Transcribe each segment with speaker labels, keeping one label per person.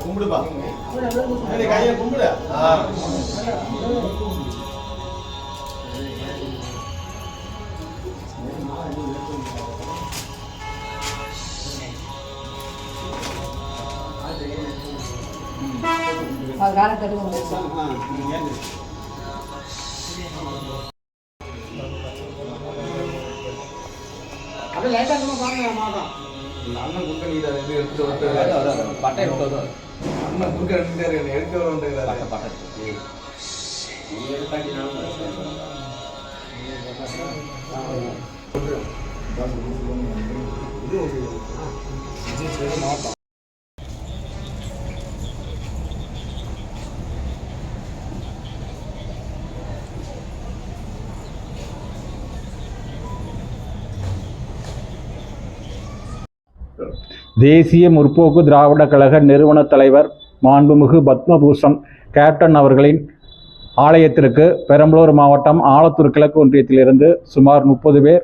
Speaker 1: கும்பிடுப்பா கையை கும்பிடு. அப்படியே லைட்டா பாருங்க மாதம் அண்ணன் குடுக்க நீ எடுத்து பட்டை விட்டது அண்ணன் குடுக்க எடுத்து வர பட்டை
Speaker 2: தேசிய முற்போக்கு திராவிட கழக நிறுவன தலைவர் மாண்புமிகு பத்மபூஷன் கேப்டன் அவர்களின் ஆலயத்திற்கு பெரம்பலூர் மாவட்டம் ஆலத்தூர் கிழக்கு ஒன்றியத்திலிருந்து சுமார் 30 பேர்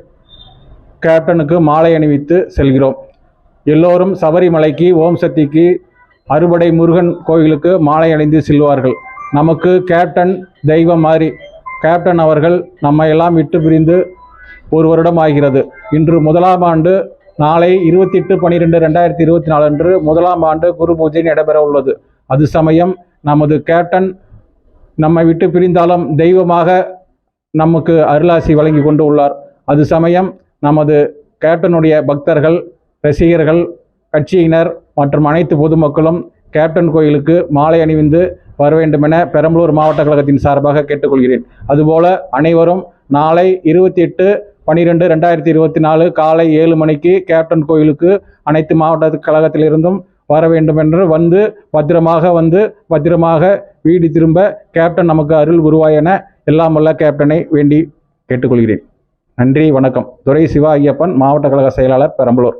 Speaker 2: கேப்டனுக்கு மாலை அணிவித்து செல்கிறோம். எல்லோரும் சபரிமலைக்கு, ஓம் சக்திக்கு, அறுபடை முருகன் கோயிலுக்கு மாலை அணிந்து செல்வார்கள். நமக்கு கேப்டன் தெய்வம் மாதிரி. கேப்டன் அவர்கள் நம்ம எல்லாம் விட்டு பிரிந்து 1 வருடம் ஆகிறது. இன்று 1ஆம் ஆண்டு, நாளை 28/12/2024 அன்று 1ஆம் ஆண்டு குரு பூஜை நடைபெற உள்ளது. அது சமயம் நமது கேப்டன் நம்மை விட்டு பிரிந்தாலும் தெய்வமாக நமக்கு அருளாசி வழங்கி கொண்டு உள்ளார். அது சமயம் நமது கேப்டனுடைய பக்தர்கள், ரசிகர்கள், கட்சியினர் மற்றும் அனைத்து பொதுமக்களும் கேப்டன் கோயிலுக்கு மாலை அணிவிந்து வர வேண்டும் என பெரம்பலூர் மாவட்ட கழகத்தின் சார்பாக கேட்டுக்கொள்கிறேன். அதுபோல அனைவரும் நாளை 28/12/2024 காலை 7 மணிக்கு கேப்டன் கோயிலுக்கு அனைத்து மாவட்ட கழகத்திலிருந்தும் வர வேண்டும் என்று பத்திரமாக வீடு திரும்ப கேப்டன் நமக்கு அருள் உருவாய் என எல்லாம் வல்ல கேப்டனை வேண்டி கேட்டுக்கொள்கிறேன். நன்றி, வணக்கம். துரை சிவா ஐயப்பன், மாவட்ட கழக செயலாளர், பெரம்பலூர்.